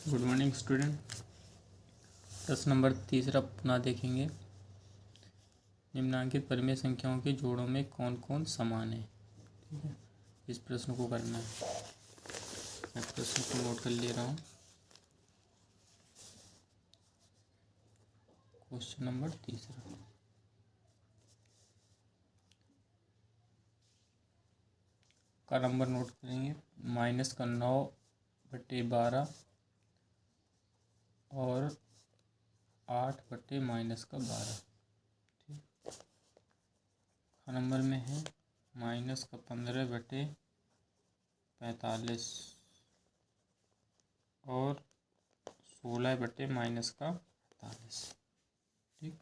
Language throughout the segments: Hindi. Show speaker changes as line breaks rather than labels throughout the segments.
Good morning student. प्रश्न नंबर 3 पुनः देखेंगे। निम्नांकित परिमेय संख्याओं के जोड़ों में कौन कौन समान है। ठीक है, इस प्रश्न को करना है। मैं प्रश्न को नोट कर ले रहा हूँ। क्वेश्चन नंबर 3 का नंबर नोट करेंगे। माइनस का 9/12 और 8/-12। ठीक, का नंबर में है माइनस का 15/45 और 16/-48। ठीक,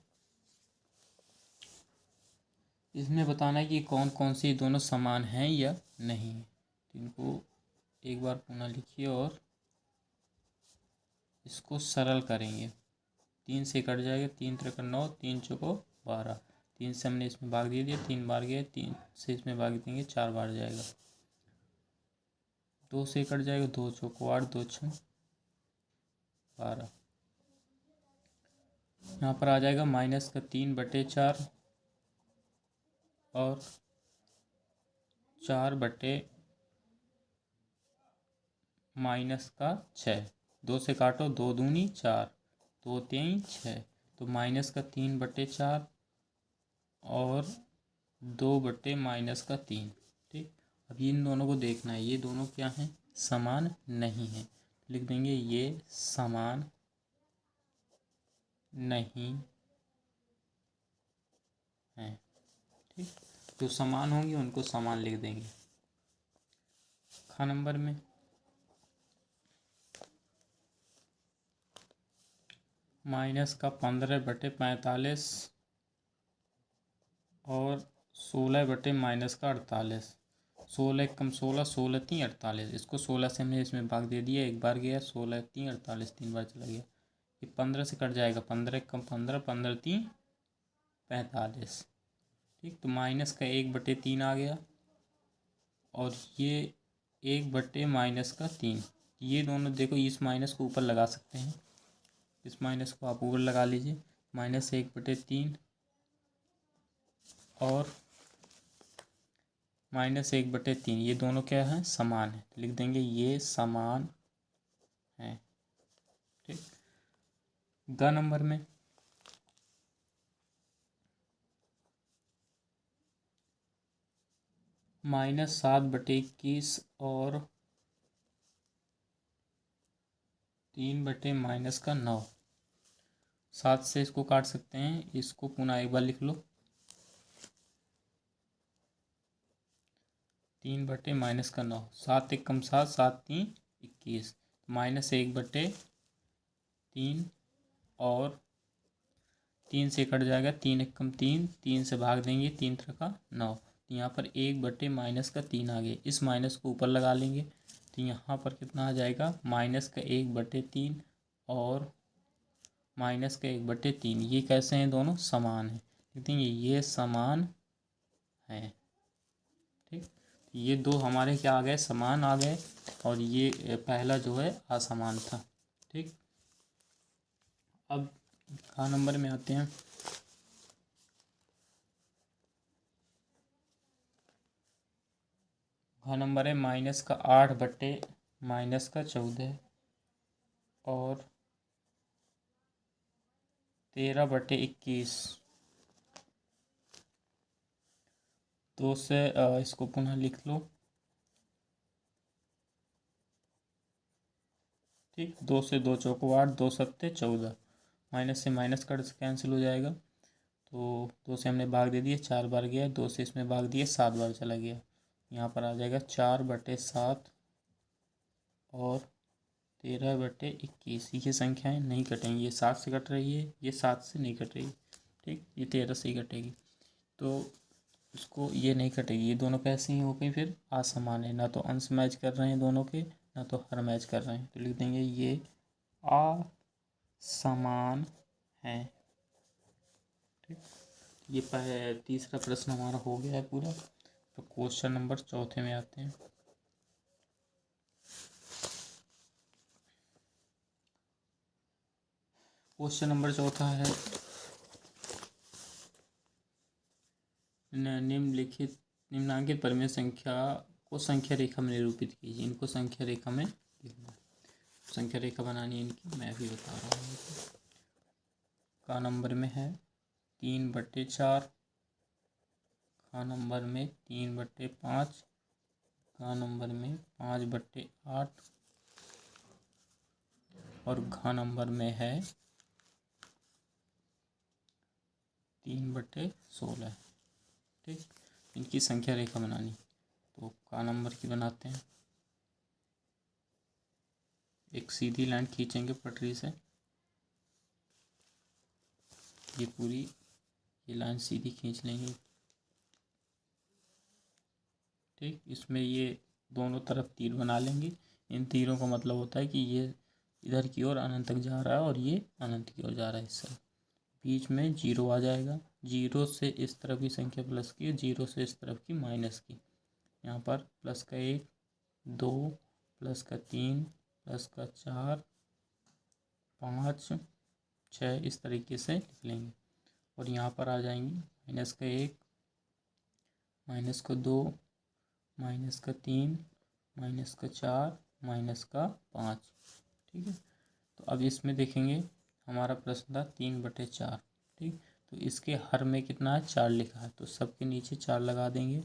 इसमें बताना है कि कौन कौन सी दोनों समान हैं या नहीं। इनको एक बार पुनः लिखिए और इसको सरल करेंगे। 3 से कट जाएगा, 3 त्रिक 9, 3 चौको 12। 3 से हमने इसमें भाग दे दिया, 3 बार गया, 3 से इसमें भाग देंगे, 4 बार जाएगा। 2 से कट जाएगा, 2 चौको 8, 2 6 12। यहाँ पर आ जाएगा माइनस का 3/4 और 4/-6। 2 से काटो, 2 दूनी 4, 2 3 6, तो माइनस का 3/4 और 2/-3। ठीक, अब इन दोनों को देखना है, ये दोनों क्या हैं, समान नहीं है। लिख देंगे ये समान नहीं है। ठीक, जो समान होंगे उनको समान लिख देंगे। खा नंबर में माइनस का 15/-45 और 16/-48। 16 कम 16, 16 3 48। इसको 16 से हमने इसमें भाग दे दिया, एक बार गया, 16 3 48, 3 बार चला गया। ये 15 से कट जाएगा, 15 कम 15, 15 3 45। ठीक, तो माइनस का 1/3 आ गया और ये 1/-3। ये दोनों देखो, इस माइनस को ऊपर लगा सकते हैं, इस माइनस को आप ऊपर लगा लीजिए। माइनस 1/3 और माइनस 1/3, ये दोनों क्या है, समान है। लिख देंगे ये समान है। ठीक, ग नंबर में माइनस 7/21 और 3/-9। 7 से इसको काट सकते हैं, इसको पुनः एक बार लिख लो। 3/-9, 7 1 कम 7, 7 3 21। माइनस 1/3 और 3 से कट जाएगा, 3 1 कम 3, 3 से भाग देंगे, 3 त्रिका 9। यहाँ पर 1/-3 आ गया, इस माइनस को ऊपर लगा लेंगे, तो यहाँ पर कितना आ जाएगा, माइनस का 1/3 और माइनस का 1/3। ये कैसे हैं, दोनों समान हैं। देखते हैं ये समान है। ठीक, ये दो हमारे क्या आ गए, समान आ गए, और ये पहला जो है असमान था। ठीक, अब का नंबर में आते हैं। का नंबर है माइनस का 8/-14 और 13/21। 2 से इसको पुनः लिख लो। ठीक, 2 से 2 चौको 8, 2 सत्ते 14। माइनस से माइनस कट कैंसिल हो जाएगा, तो 2 से हमने भाग दे दिया, 4 बार गया, 2 से इसमें भाग दिया, 7 बार चला गया। यहाँ पर आ जाएगा 4/7 और 13/21। ये संख्याएं नहीं कटेंगी, ये 7 से कट रही है, ये 7 से नहीं कट रही। ठीक, ये 13 से ही कटेगी, तो इसको ये नहीं कटेगी। ये दोनों कैसे ही हो गई, फिर असमान है, ना तो अंश मैच कर रहे हैं दोनों के, ना तो हर मैच कर रहे हैं, तो लिख देंगे ये असमान है। ठीक, ये तीसरा प्रश्न हमारा हो गया है पूरा। तो क्वेश्चन नंबर 4 में आते हैं। क्वेश्चन नंबर 4 है, निम्नांकित परिमेय संख्या को संख्या रेखा में निरूपित कीजिए। इनको संख्या रेखा में लिखना है। संख्या रेखा बनानी है इनकी, मैं भी बता रहा हूँ। का नंबर में है 3/4, का नंबर में 3/5, का नंबर में 5/8 और घा नंबर में है 3/16। ठीक, इनकी संख्या रेखा बनानी। तो का नंबर की बनाते हैं। एक सीधी लाइन खींचेंगे पटरी से, ये पूरी ये लाइन सीधी खींच लेंगे। ठीक, इसमें ये दोनों तरफ तीर बना लेंगे। इन तीरों का मतलब होता है कि ये इधर की ओर अनंत तक जा रहा है और ये अनंत की ओर जा रहा है। इससे बीच में 0 आ जाएगा। 0 से इस तरफ की संख्या प्लस की, 0 से इस तरफ की माइनस की। यहाँ पर प्लस का 1, 2, प्लस का 3, प्लस का 4, 5, 6 इस तरीके से लिख लेंगे। और यहाँ पर आ जाएंगी माइनस का 1, माइनस का 2, माइनस का 3, माइनस का 4, माइनस का 5। ठीक है, तो अब इसमें देखेंगे हमारा प्रश्न था 3/4। ठीक, तो इसके हर में कितना है, 4 लिखा है, तो सबके नीचे 4 लगा देंगे।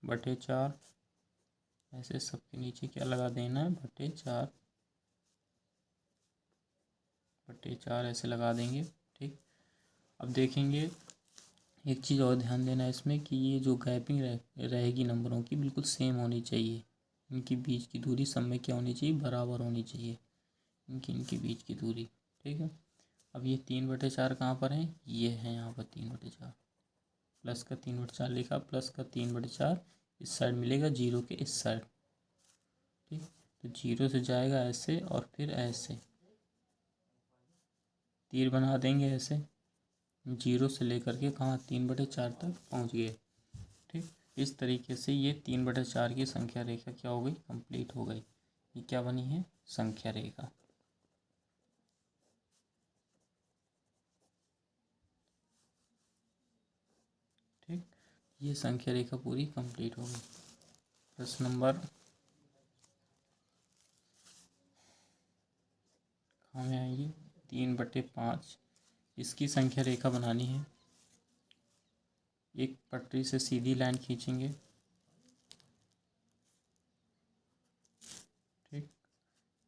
/4 ऐसे सबके नीचे क्या लगा देना है, /4 ऐसे लगा देंगे। ठीक, अब देखेंगे एक चीज़ और ध्यान देना है इसमें कि ये जो गैपिंग रहेगी नंबरों की बिल्कुल सेम होनी चाहिए। इनकी बीच की दूरी सब में क्या होनी चाहिए, बराबर होनी चाहिए इनकी बीच की दूरी। ठीक है, अब ये 3/4 कहाँ पर है, ये है यहाँ पर 3/4। प्लस का 3/4 लिखा, प्लस का 3/4 इस साइड मिलेगा 0 के इस साइड। ठीक, तो 0 से जाएगा ऐसे और फिर ऐसे तीर बना देंगे ऐसे, 0 से लेकर के कहाँ 3/4 तक पहुँच गए। ठीक, इस तरीके से ये 3/4 की संख्या रेखा क्या हो गई, कंप्लीट हो गई। ये क्या बनी है, संख्या रेखा। ठीक, ये संख्या रेखा पूरी कंप्लीट हो गई। प्रश्न नंबर हमें आएगी 3/5। इसकी संख्या रेखा बनानी है। एक पटरी से सीधी लाइन खींचेंगे। ठीक,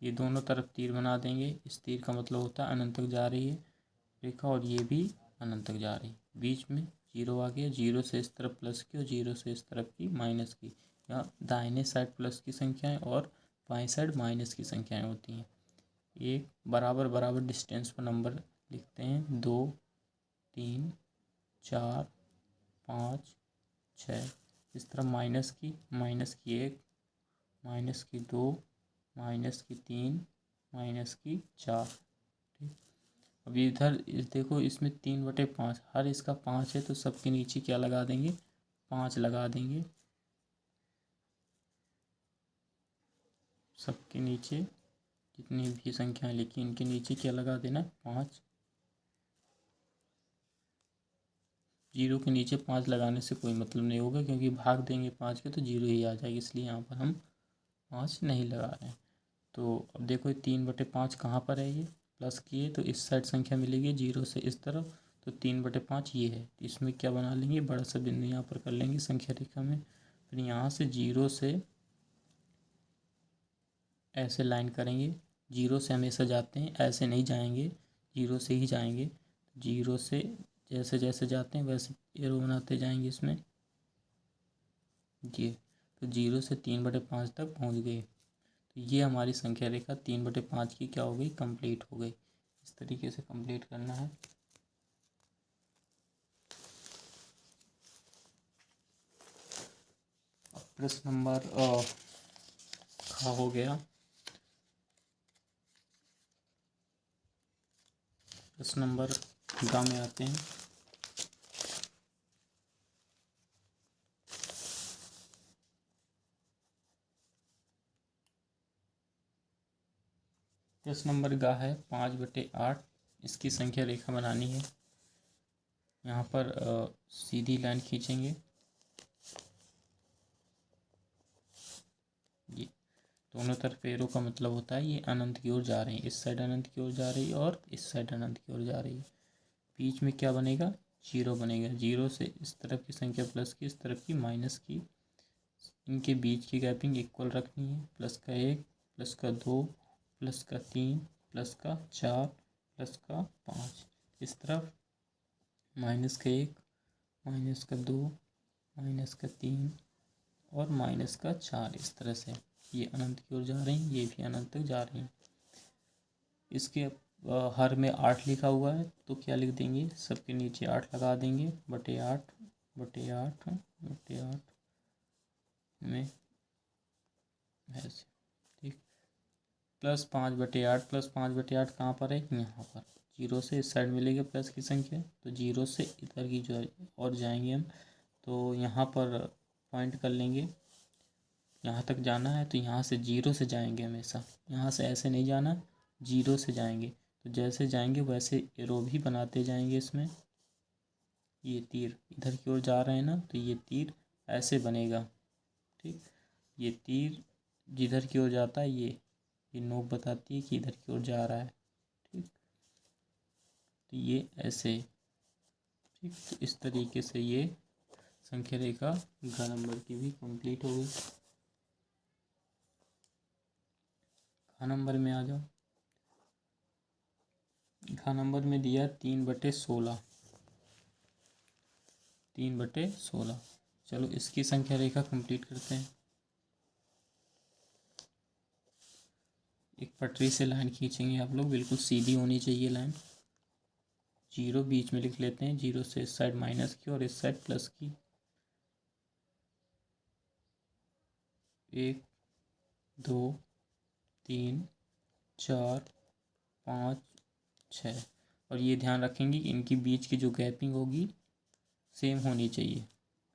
ये दोनों तरफ तीर बना देंगे। इस तीर का मतलब होता है अनंत तक जा रही है रेखा और ये भी अनंत तक जा रही है। बीच में 0 आ गया, 0 से इस तरफ प्लस की और 0 से इस तरफ की माइनस की। यहाँ दाहिने साइड प्लस की संख्याएं और बाएं साइड माइनस की संख्याएं होती हैं। एक बराबर बराबर डिस्टेंस पर नंबर लिखते हैं, 2, 3, 4, 5, 6। इस तरह माइनस की 1, माइनस की 2, माइनस की 3, माइनस की 4। ठीक, अब इधर देखो इसमें 3/5, हर इसका 5 है तो सबके नीचे क्या लगा देंगे, 5 लगा देंगे। सबके नीचे जितनी भी संख्याएं लिखी इनके नीचे क्या लगा देना, 5। 0 के नीचे 5 लगाने से कोई मतलब नहीं होगा क्योंकि भाग देंगे 5 के तो 0 ही आ जाएगी, इसलिए यहाँ पर हम 5 नहीं लगा रहे हैं। तो अब देखो 3/5 कहाँ पर है, ये प्लस की है तो इस साइड संख्या मिलेगी 0 से इस तरफ, तो 3/5 ये है। तो इसमें क्या बना लेंगे, बड़ा सा बिंदु यहाँ पर कर लेंगे संख्या रेखा में। फिर यहाँ से 0 से ऐसे लाइन करेंगे। 0 से हमेशा जाते हैं, ऐसे नहीं जाएंगे, 0 से ही जाएंगे। 0 से जैसे जैसे जाते हैं वैसे एरो बनाते जाएंगे इसमें। ये तो 0 से 3/5 तक पहुँच गए। तो ये हमारी संख्या रेखा 3/5 की क्या हो गई, कंप्लीट हो गई। इस तरीके से कंप्लीट करना है। अब प्रश्न नंबर खा हो गया। प्रश्न नंबर गा में आते हैं। प्रश्न नंबर गा है 5/8। इसकी संख्या रेखा बनानी है। यहाँ पर सीधी लाइन खींचेंगे। ये दोनों तरफ एरो का मतलब होता है ये अनंत की ओर जा रहे हैं। इस साइड अनंत की ओर जा रही है और इस साइड अनंत की ओर जा रही है। बीच में क्या बनेगा? जीरो बनेगा। जीरो से इस तरफ की संख्या प्लस की, इस तरफ की माइनस की। इनके बीच की गैपिंग इक्वल रखनी है। प्लस का 1, प्लस का 2, प्लस का 3, प्लस का 4, प्लस का 5। इस तरफ माइनस का 1, माइनस का 2, माइनस का 3 और माइनस का 4। इस तरह से ये अनंत की ओर जा रही हैं, ये भी अनंत तक जा रही हैं। इसके हर में 8 लिखा हुआ है तो क्या लिख देंगे? सबके नीचे 8 लगा देंगे। बटे 8 बटे 8 बटे 8 में ऐसे, ठीक। प्लस 5/8 प्लस 5/8 कहाँ पर है? यहाँ पर। जीरो से इस साइड मिलेगा प्लस की संख्या, तो जीरो से इधर की जो और जाएंगे हम, तो यहाँ पर पॉइंट कर लेंगे। यहाँ तक जाना है तो यहाँ से जीरो से जाएंगे हमेशा। यहाँ से ऐसे नहीं जाना, जीरो से जाएंगे। तो जैसे जाएंगे वैसे एरो भी बनाते जाएंगे इसमें। ये तीर इधर की ओर जा रहे हैं ना, तो ये तीर ऐसे बनेगा, ठीक। ये तीर जिधर की ओर जाता है ये नोक बताती है कि इधर की ओर जा रहा है, ठीक। तो ये ऐसे, ठीक। तो इस तरीके से ये संख्या रेखा घ नंबर की भी कंप्लीट हो गई। घ नंबर में आ जाओ। घ नंबर में दिया 3/16। 3/16। चलो इसकी संख्या रेखा कंप्लीट करते हैं। एक पटरी से लाइन खींचेंगे आप लोग, बिल्कुल सीधी होनी चाहिए लाइन। जीरो बीच में लिख लेते हैं। जीरो से इस साइड माइनस की और इस साइड प्लस की। 1 2 3 4 5 6। और ये ध्यान रखेंगे कि इनकी बीच की जो गैपिंग होगी सेम होनी चाहिए।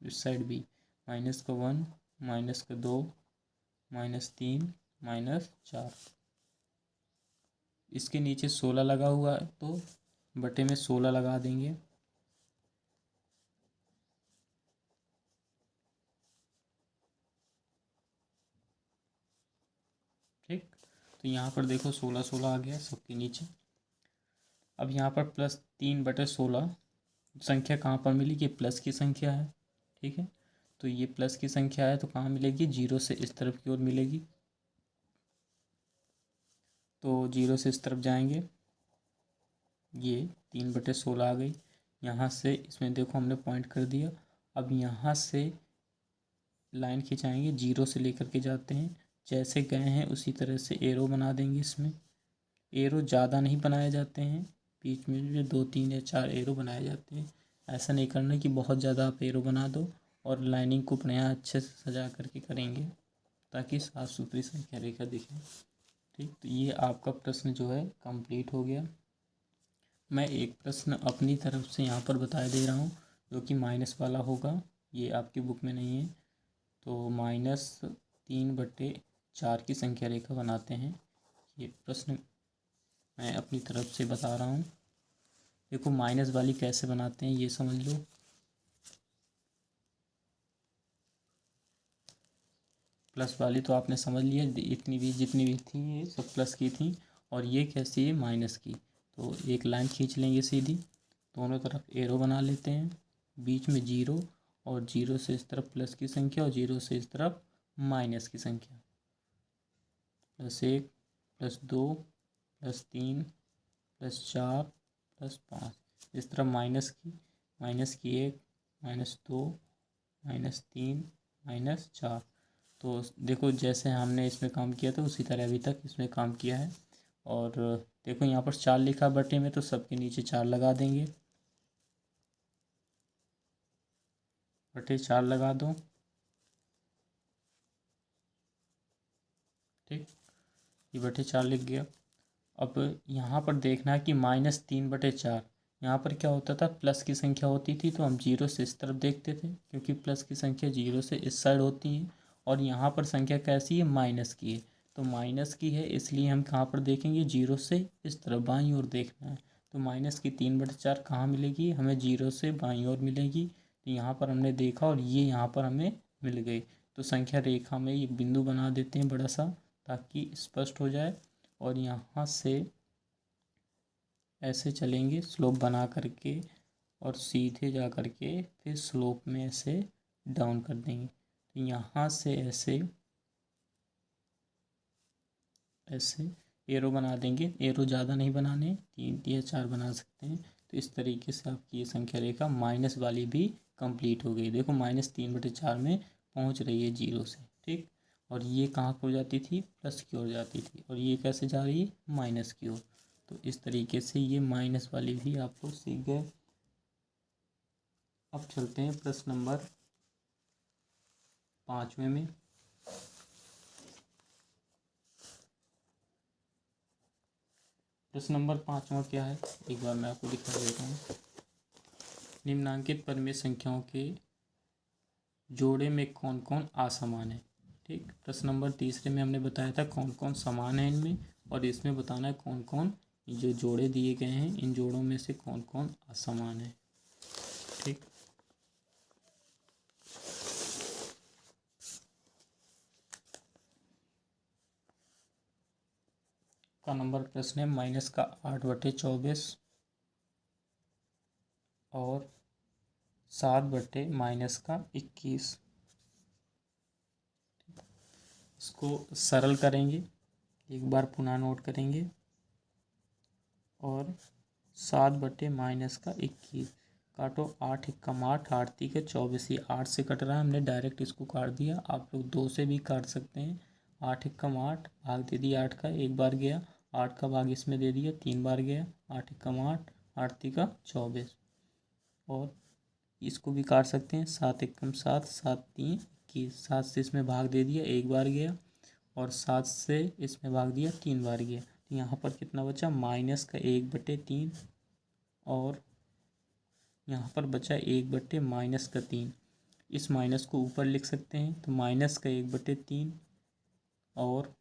इस साइड भी -1 -2 -3 -4। इसके नीचे 16 लगा हुआ है तो बटे में 16 लगा देंगे। ठीक। तो यहाँ पर देखो 16 आ गया सबके नीचे। अब यहाँ पर +3/16 संख्या कहाँ पर मिली? ये प्लस की संख्या है, ठीक है। तो ये प्लस की संख्या है तो कहाँ मिलेगी? जीरो से इस तरफ की ओर मिलेगी। तो जीरो से इस तरफ जाएंगे, ये 3/16 आ गई। यहाँ से इसमें देखो हमने पॉइंट कर दिया। अब यहाँ से लाइन खिंचाएंगे, जीरो से लेकर के जाते हैं। जैसे गए हैं उसी तरह से एरो बना देंगे। इसमें एरो ज़्यादा नहीं बनाए जाते हैं, बीच में जो 2 3 या 4 एरो बनाए जाते हैं। ऐसा नहीं करना कि बहुत ज़्यादा आप एरो बना दो और लाइनिंग को अपने यहाँ अच्छे से सजा करके करेंगे ताकि साफ़ सुथरी संख्या रेखा दिखे, ठीक। तो ये आपका प्रश्न जो है कंप्लीट हो गया। मैं एक प्रश्न अपनी तरफ से यहाँ पर बता दे रहा हूँ जो कि माइनस वाला होगा, ये आपकी बुक में नहीं है। तो -3/4 की संख्या रेखा बनाते हैं। ये प्रश्न मैं अपनी तरफ से बता रहा हूँ। देखो माइनस वाली कैसे बनाते हैं ये समझ लो। प्लस वाली तो आपने समझ लिया, इतनी भी जितनी भी थी ये सब प्लस की थी। और ये कैसी है? माइनस की। तो एक लाइन खींच लेंगे सीधी, दोनों तरफ एरो बना लेते हैं, बीच में जीरो, और जीरो से इस तरफ प्लस की संख्या और जीरो से इस तरफ माइनस की संख्या। +1 +2 +3 +4 +5। इस तरफ माइनस की -1 -2 -3 -4। तो देखो जैसे हमने इसमें काम किया था उसी तरह अभी तक इसमें काम किया है। और देखो यहाँ पर 4 लिखा बटे में, तो सबके नीचे 4 लगा देंगे। बटे 4 लगा दो, ठीक। ये बटे 4 लिख गया। अब यहाँ पर देखना है कि -3/4। यहाँ पर क्या होता था? प्लस की संख्या होती थी तो हम जीरो से इस तरफ देखते थे क्योंकि प्लस की संख्या जीरो से इस साइड होती है। और यहाँ पर संख्या कैसी है? माइनस की है। तो माइनस की है, इसलिए हम कहाँ पर देखेंगे, जीरो से इस तरफ बाईं ओर देखना है। तो माइनस की 3/4 कहाँ मिलेगी, हमें जीरो से बाईं ओर मिलेगी। तो यहाँ पर हमने देखा और ये यहाँ पर हमें मिल गई। तो संख्या रेखा में एक बिंदु बना देते हैं बड़ा सा, ताकि स्पष्ट हो जाए। और यहाँ से ऐसे चलेंगे स्लोप बना करके, और सीधे जा करके फिर स्लोप में ऐसे डाउन कर देंगे। तो यहाँ से ऐसे ऐसे एरो बना देंगे। एरो ज़्यादा नहीं बनाने, 3 या 4 बना सकते हैं। तो इस तरीके से आपकी ये संख्या रेखा माइनस वाली भी कंप्लीट हो गई। देखो -3/4 में पहुंच रही है जीरो से, ठीक। और ये कहाँ को जाती थी, प्लस की ओर जाती थी, और ये कैसे जा रही है, माइनस की ओर। तो इस तरीके से ये माइनस वाली भी आपको सीख गए। अब चलते हैं प्रश्न नंबर 5वें में। प्रश्न नंबर 5वां क्या है, एक बार मैं आपको दिखा देता हूँ। निम्नांकित परिमेय संख्याओं के जोड़े में कौन कौन असमान है, ठीक। प्रश्न नंबर 3 में हमने बताया था कौन कौन समान है इनमें, और इसमें बताना है कौन कौन जो जोड़े दिए गए हैं इन जोड़ों में से कौन कौन असमान है, ठीक। का नंबर प्रश्न है -8/24 और 7/-21। इसको सरल करेंगे, एक बार पुनः नोट करेंगे। और 7/-21 काटो, 8 एकम 8, 8 तीके 24। ये 8 से कट रहा है, हमने डायरेक्ट इसको काट दिया। आप लोग 2 से भी काट सकते हैं। 8 एकम 8, भाग दे दिया 8 का, एक बार गया। 8 का भाग इसमें दे दिया, 3 बार गया। 8 एकम 8, 8 तीका 24। और इसको भी काट सकते हैं, 7 एकम 7, 7 3 21। 7 से इसमें भाग दे दिया, एक बार गया। और 7 से इसमें भाग दिया, 3 बार गया। तो यहाँ पर कितना बचा, -1/3। और यहाँ पर बचा 1/-3। इस माइनस को ऊपर लिख सकते हैं, तो -1/3 और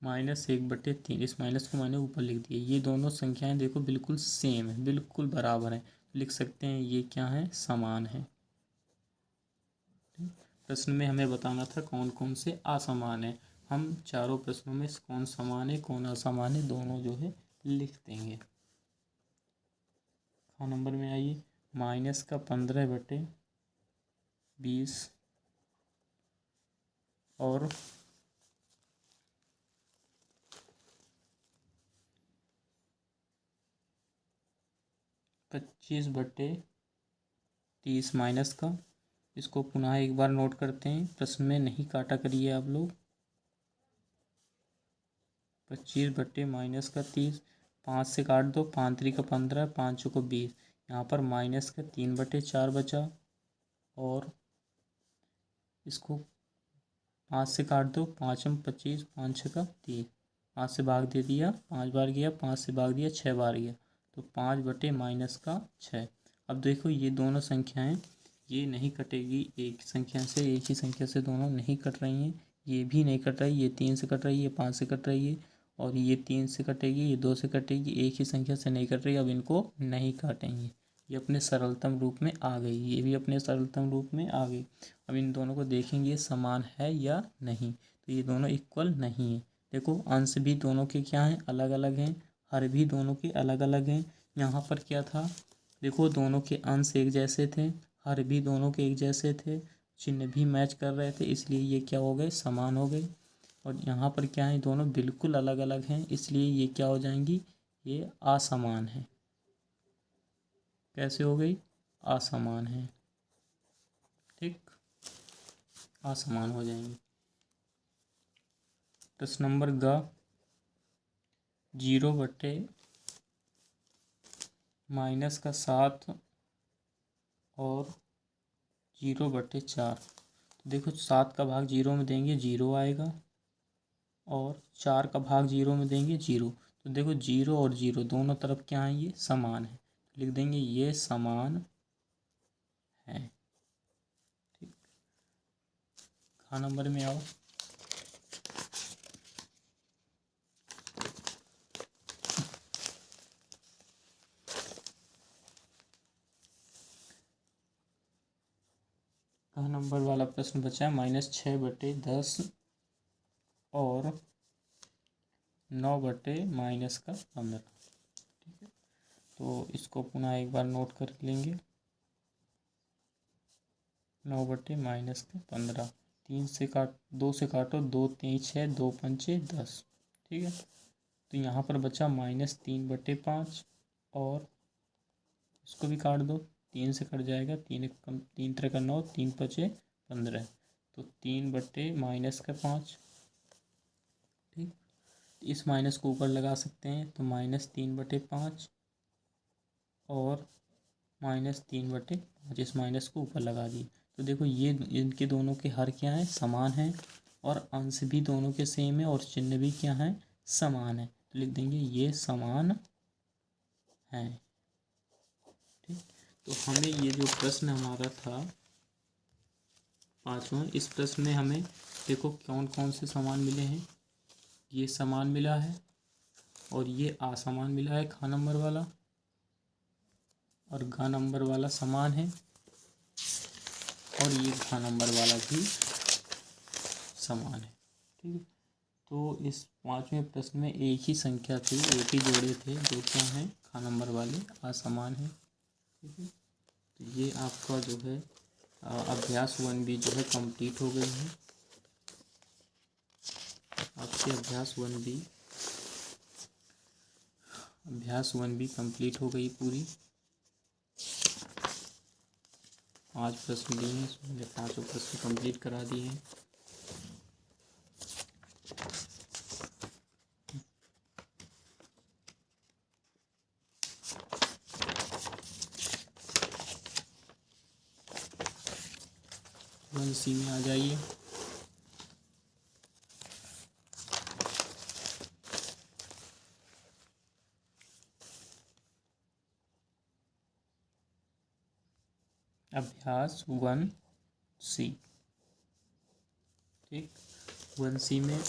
-1/3। इस माइनस को मैंने ऊपर लिख दिया। ये दोनों संख्याएं देखो बिल्कुल सेम है, बिल्कुल बराबर है। लिख सकते हैं ये क्या है, समान है। प्रश्न में हमें बताना था कौन कौन से असमान है। हम चारों प्रश्नों में कौन समान है कौन असमान है दोनों जो है लिख देंगे। हाँ, नंबर में आइए। -15/20 और 25/30 माइनस का। इसको पुनः एक बार नोट करते हैं, प्रश्न में नहीं काटा करिए आप लोग। 25/-30, 5 से काट दो, 5 3 का 15, 5 चौको 20। यहाँ पर -3/4 बचा। और इसको 5 से काट दो, 5 में 25, 5 6 का 30। 5 से भाग दे दिया, 5 बार गया। 5 से भाग दिया, 6 बार गया। तो 5/-6। अब देखो ये दोनों संख्याएं ये नहीं कटेगी, एक संख्या से, एक ही संख्या से दोनों नहीं कट रही हैं। ये भी नहीं कट रही, ये 3 से कट रही है, ये 5 से कट रही है। और ये 3 से कटेगी, ये 2 से कटेगी, एक ही संख्या से नहीं कट रही। अब इनको नहीं काटेंगे, ये अपने सरलतम रूप में आ गई, ये भी अपने सरलतम रूप में आ गई। अब इन दोनों को देखेंगे समान है या नहीं। तो ये दोनों इक्वल नहीं है। देखो अंश भी दोनों के क्या हैं, अलग अलग हैं। हर भी दोनों के अलग अलग हैं। यहाँ पर क्या था, देखो दोनों के अंश एक जैसे थे, हर भी दोनों के एक जैसे थे, चिन्ह भी मैच कर रहे थे, इसलिए ये क्या हो गए, समान हो गए। और यहाँ पर क्या है, दोनों बिल्कुल अलग अलग हैं, इसलिए ये क्या हो जाएंगी, ये असमान है। कैसे हो गई, असमान है, ठीक, असमान हो जाएंगे। प्रश्न नंबर ग, 0/-7 और 0/4। तो देखो 7 का भाग 0 में देंगे 0 आएगा, और 4 का भाग 0 में देंगे 0। तो देखो 0 और 0 दोनों तरफ क्या है, ये समान है। लिख देंगे ये समान है, ठीक। हाँ, नंबर में आओ। नंबर वाला प्रश्न बचा है -6/10 और 9/-15। ठीक है, तो इसको पुनः एक बार नोट कर लेंगे। 9/-15, 2 से काटो, 2 3 6, 2 पंचे 10। ठीक है, तो यहाँ पर बचा -3/5 और इसको भी काट दो, 3 से कट जाएगा, 3 3 का 9, 3 5 15, तो 3/-5। ठीक, इस माइनस को ऊपर लगा सकते हैं, तो -3/5 और -3/5, इस माइनस को ऊपर लगा दिए। तो देखो ये इनके दोनों के हर क्या हैं, समान हैं, और अंश भी दोनों के सेम है और चिन्ह भी क्या है, समान है। तो लिख देंगे ये समान है। ठीक, तो हमें ये जो प्रश्न हमारा था 5वां, इस प्रश्न में हमें देखो कौन कौन से समान मिले हैं। ये समान मिला है और ये असमान मिला है, ख नंबर वाला, और घ नंबर वाला समान है, और ये घ नंबर वाला भी समान है। ठीक है, तो इस 5वें प्रश्न में एक ही संख्या थी, एक ही जोड़े थे, जो क्या हैं, ख नंबर वाले असमान है। ठीक है, तो ये आपका जो है अभ्यास 1B जो है कंप्लीट हो गई है। आपके अभ्यास 1B कंप्लीट हो गई पूरी। 5 प्रश्न दिए हैं, इसमें 5 प्रश्न कंप्लीट करा दिए हैं। सी में आ जाइए। अभ्यास 1C। ठीक, 1C में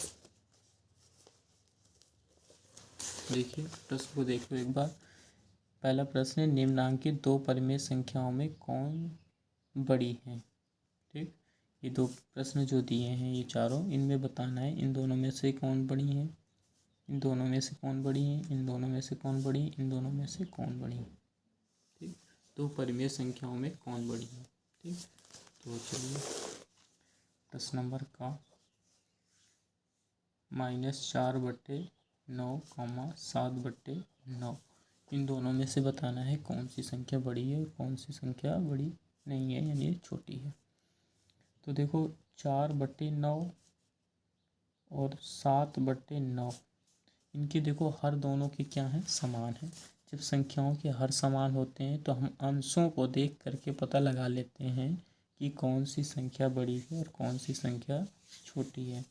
देखिए प्रश्न को देख लो एक बार। पहला प्रश्न है, निम्नांकित 2 परिमेय संख्याओं में कौन बड़ी है। ठीक, ये 2 प्रश्न जो दिए हैं ये चारों, इनमें बताना है इन दोनों में से कौन बड़ी है, इन दोनों में से कौन बड़ी है, इन दोनों में से कौन बड़ी, इन दोनों में से कौन बड़ी है। ठीक, 2 परिमेय संख्याओं में कौन बड़ी है। ठीक, तो चलिए प्रश्न नंबर का -4/9, 7/9, इन दोनों में से बताना है कौन सी संख्या बड़ी है और कौन सी संख्या बड़ी नहीं है, यानी छोटी है। तो देखो 4/9 और 7/9, इनके देखो हर दोनों के क्या हैं, समान है। जब संख्याओं के हर समान होते हैं तो हम अंशों को देख करके पता लगा लेते हैं कि कौन सी संख्या बड़ी है और कौन सी संख्या छोटी है।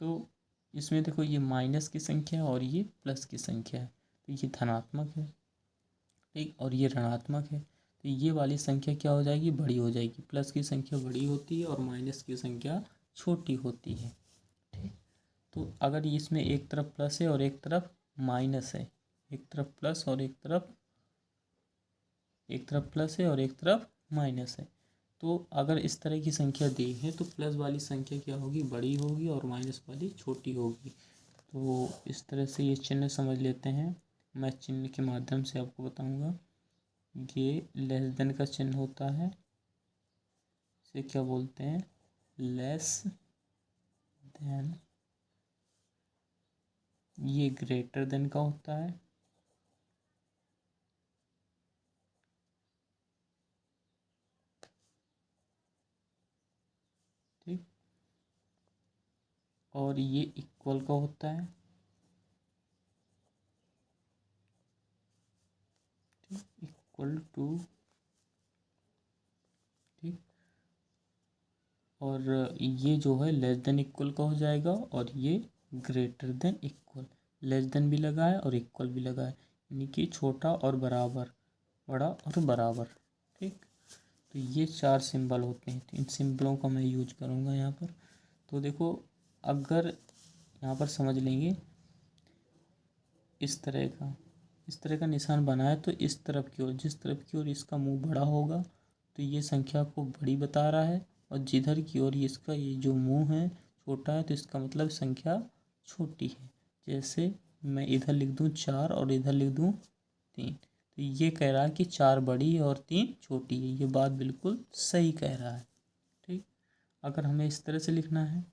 तो इसमें देखो ये माइनस की संख्या और ये प्लस की संख्या है, तो ये धनात्मक है। ठीक, और ये ऋणात्मक है, तो ये वाली संख्या क्या हो जाएगी, बड़ी हो जाएगी। प्लस की संख्या बड़ी होती है और माइनस की संख्या छोटी होती है। ठीक, तो अगर इसमें एक तरफ प्लस है और एक तरफ माइनस है, एक तरफ प्लस और एक तरफ प्लस है और एक तरफ माइनस है, तो अगर इस तरह की संख्या दी है तो प्लस वाली संख्या क्या होगी, बड़ी होगी, और माइनस वाली छोटी होगी। तो इस तरह से ये चिन्ह समझ लेते हैं। मैं चिन्ह के माध्यम से आपको बताऊंगा। ये लेस देन का चिन्ह होता है, इसे क्या बोलते हैं, लेस देन। ये ग्रेटर देन का होता है, ठीक, और ये इक्वल का होता है, ठीक, इक्वल टू। ठीक, और ये जो है लेस देन इक्वल का हो जाएगा, और ये greater than equal. Less than भी लगा है और इक्वल भी लगा है, यानी कि छोटा और बराबर, बड़ा और बराबर। ठीक, तो ये 4 सिंबल होते हैं, तो इन सिंबलों का मैं यूज करूँगा यहाँ पर। तो देखो अगर यहाँ पर समझ लेंगे, इस तरह का निशान बना है, तो इस तरफ की ओर, जिस तरफ की ओर इसका मुंह बड़ा होगा तो ये संख्या को बड़ी बता रहा है, और जिधर की ओर इसका ये जो मुंह है छोटा है तो इसका मतलब संख्या छोटी है। जैसे मैं इधर लिख दूँ 4 और इधर लिख दूँ 3, तो ये कह रहा है कि 4 बड़ी है और 3 छोटी है। ये बात बिल्कुल सही कह रहा है। ठीक, अगर हमें इस तरह से लिखना है,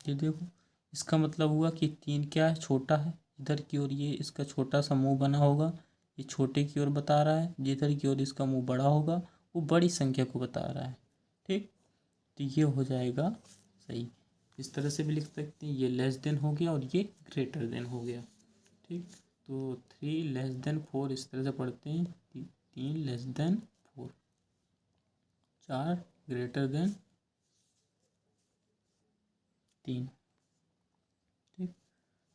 ये देखो इसका मतलब हुआ कि 3 क्या है, छोटा है। इधर की ओर ये इसका छोटा सा मुंह बना होगा, ये छोटे की ओर बता रहा है। जिधर की ओर इसका मुंह बड़ा होगा वो बड़ी संख्या को बता रहा है। ठीक, तो ये हो जाएगा सही। इस तरह से भी लिख सकते हैं, ये लेस देन हो गया और ये ग्रेटर देन हो गया। ठीक, तो 3 लेस देन 4 इस तरह से पढ़ते हैं, 3 लेस देन 4, 4 ग्रेटर देन 3। ठीक,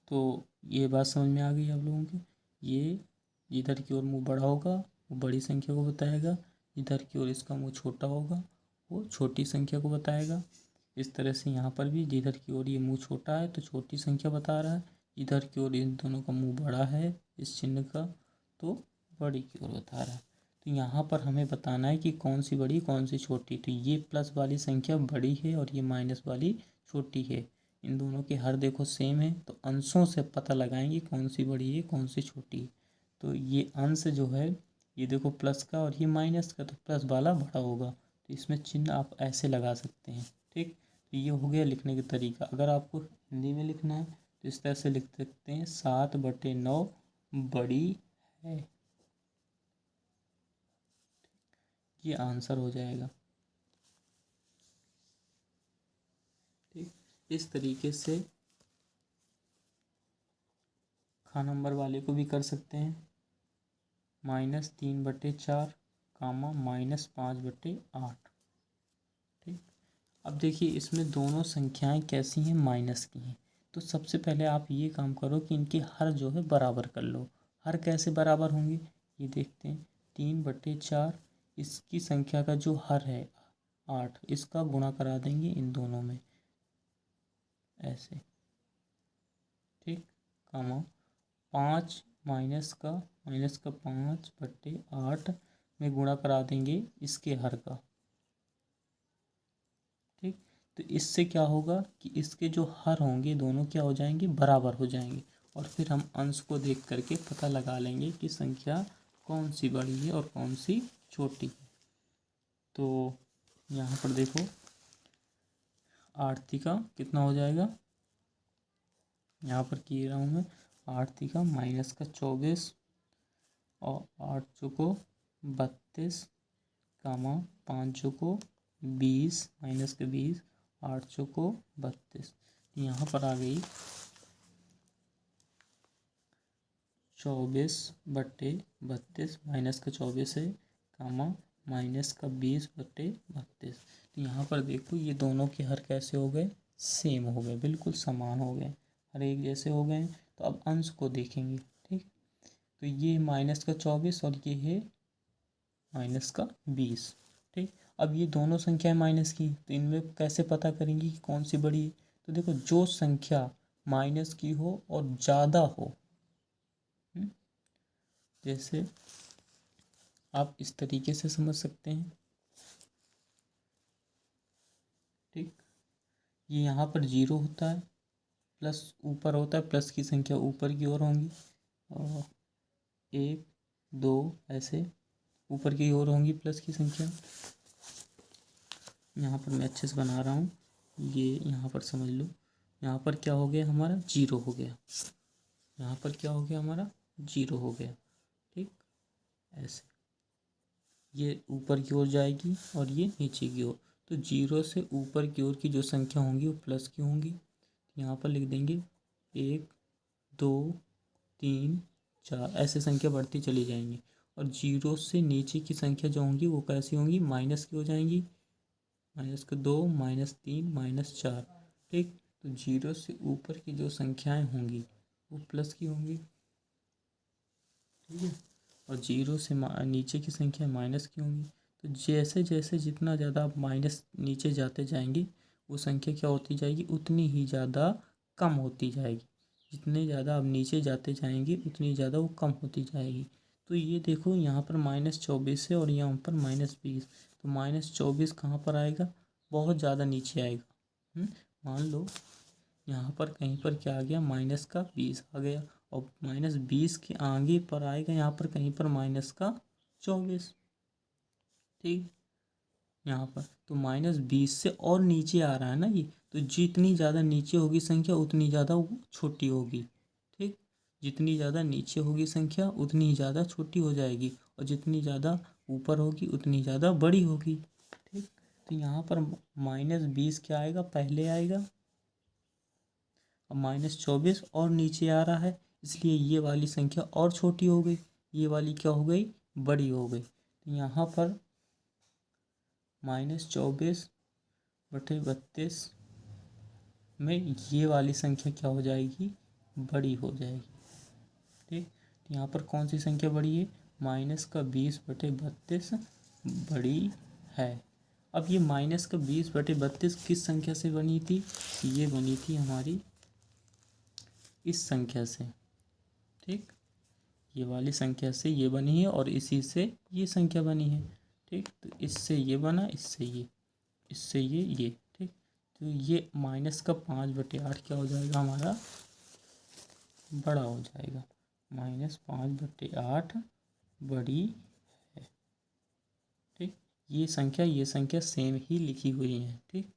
तो ये बात समझ में आ गई आप लोगों की। ये जिधर की ओर मुंह बड़ा होगा वो बड़ी संख्या को बताएगा, जिधर की ओर इसका मुंह छोटा होगा वो छोटी संख्या को बताएगा। इस तरह से यहाँ पर भी जिधर की ओर ये मुंह छोटा है तो छोटी संख्या बता रहा है, इधर की ओर इन दोनों का मुंह बड़ा है इस चिन्ह का तो बड़ी की ओर बता रहा है। तो यहाँ पर हमें बताना है कि कौन सी बड़ी कौन सी छोटी। तो ये प्लस वाली संख्या बड़ी है और ये माइनस वाली छोटी है। इन दोनों के हर देखो सेम है, तो अंशों से पता लगाएंगे कौन सी बड़ी है कौन सी छोटी है। तो ये अंश जो है ये देखो प्लस का और ये माइनस का, तो प्लस वाला बड़ा होगा। तो इसमें चिन्ह आप ऐसे लगा सकते हैं। ठीक, तो ये हो गया लिखने का तरीका। अगर आपको हिंदी में लिखना है तो इस तरह से लिख सकते हैं, 7/9 बड़ी है। ये आंसर हो जाएगा। ठीक, इस तरीके से खा नंबर वाले को भी कर सकते हैं, -3/4 कामा -5/8। ठीक, अब देखिए इसमें दोनों संख्याएं कैसी हैं, माइनस की हैं। तो सबसे पहले आप ये काम करो कि इनके हर जो है बराबर कर लो। हर कैसे बराबर होंगे ये देखते हैं। 3/4 इसकी संख्या का जो हर है 8, इसका गुणा करा देंगे इन दोनों में ऐसे। ठीक, कामा 5 माइनस का 5/8 में गुणा करा देंगे इसके हर का। ठीक, तो इससे क्या होगा कि इसके जो हर होंगे दोनों क्या हो जाएंगे, बराबर हो जाएंगे। और फिर हम अंश को देख करके पता लगा लेंगे कि संख्या कौन सी बड़ी है और कौन सी छोटी है। तो यहाँ पर देखो 8 तिका कितना हो जाएगा, यहाँ पर किए रहा हूँ मैं, 8 तिका -24 और 8 चौको 32 कामा 5 चौको 20 -20, 8 चौको 32। यहाँ पर आ गई 24/32 -24 है कामा -20/32। तो यहाँ पर देखो ये दोनों के हर कैसे हो गए, सेम हो गए, बिल्कुल समान हो गए, हर एक जैसे हो गए। तो अब अंश को देखेंगे। ठीक, तो ये -24 और ये है -20। ठीक, अब ये दोनों संख्याएं माइनस की, तो इनमें कैसे पता करेंगे कि कौन सी बड़ी है। तो देखो जो संख्या माइनस की हो और ज़्यादा हो, जैसे आप इस तरीके से समझ सकते हैं। ठीक, ये यहाँ पर 0 होता है, प्लस ऊपर होता है, प्लस की संख्या ऊपर की ओर होंगी और 1 2 ऐसे ऊपर की ओर होंगी प्लस की संख्या। यहाँ पर मैं अच्छे से बना रहा हूँ, ये यहाँ पर समझ लो। यहाँ पर क्या हो गया हमारा, 0 हो गया। यहाँ पर क्या हो गया हमारा, 0 हो गया। ठीक, ऐसे ये ऊपर की ओर जाएगी और ये नीचे की ओर। तो 0 से ऊपर की ओर की जो संख्या होंगी वो प्लस की होंगी। यहाँ पर लिख देंगे 1 2 3 4, ऐसे संख्या बढ़ती चली जाएंगी। और 0 से नीचे की संख्या जो होंगी वो कैसी होंगी, माइनस की हो जाएंगी। -2 -3 -4। ठीक, तो 0 से ऊपर की जो संख्याएं होंगी वो प्लस की होंगी। ठीक है, और 0 से नीचे की संख्या माइनस की होंगी। तो जैसे जैसे जितना ज़्यादा आप माइनस नीचे जाते जाएंगे वो संख्या क्या होती जाएगी, उतनी ही ज़्यादा कम होती जाएगी। जितने ज़्यादा आप नीचे जाते जाएंगे उतनी ज़्यादा वो कम होती जाएगी। तो ये देखो यहाँ पर -24 है और यहाँ पर -20, तो -24 कहाँ पर आएगा, बहुत ज़्यादा नीचे आएगा। मान लो यहाँ पर कहीं पर क्या आ गया, -20 आ गया, और -20 के आगे पर आएगा यहाँ पर कहीं पर -24। ठीक, यहाँ पर तो -20 से और नीचे आ रहा है ना ये, तो जितनी ज़्यादा नीचे होगी संख्या उतनी ज़्यादा वो छोटी होगी। ठीक, जितनी ज़्यादा नीचे होगी संख्या उतनी ही ज़्यादा छोटी हो जाएगी, और जितनी ज़्यादा ऊपर होगी उतनी ज़्यादा बड़ी होगी। ठीक, तो यहाँ पर -20 क्या आएगा, पहले आएगा, और -24 और नीचे आ रहा है, इसलिए ये वाली संख्या और छोटी हो गई, ये वाली क्या हो गई, बड़ी हो गई। तो यहाँ पर -24/32 में ये वाली संख्या क्या हो जाएगी, बड़ी हो जाएगी। ठीक, तो यहाँ पर कौन सी संख्या बड़ी है, -20/32 बड़ी है। अब ये -20/32 किस संख्या से बनी थी, ये बनी थी हमारी इस संख्या से। ठीक, ये वाली संख्या से ये बनी है और इसी से ये संख्या बनी है। ठीक, तो इससे ये बना, इससे ये, इससे ये। ठीक, तो ये -5/8 क्या हो जाएगा हमारा, बड़ा हो जाएगा, -5/8 बड़ी है। ठीक, ये संख्या सेम ही लिखी हुई है। ठीक,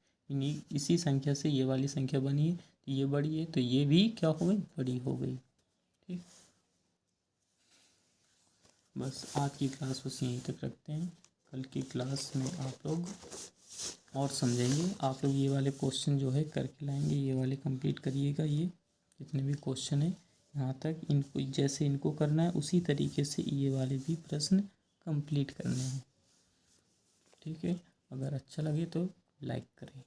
इसी संख्या से ये वाली संख्या बनी है, तो ये बड़ी है, तो ये भी क्या हो गई, बड़ी हो गई। ठीक, बस आज की क्लास बस यहीं तक रखते हैं। कल की क्लास में आप लोग और समझेंगे। आप लोग ये वाले क्वेश्चन जो है करके लाएंगे, ये वाले कंप्लीट करिएगा। ये जितने भी क्वेश्चन हैं यहाँ तक, इनको जैसे इनको करना है उसी तरीके से ये वाले भी प्रश्न कंप्लीट करने हैं। ठीक है, अगर अच्छा लगे तो लाइक करें।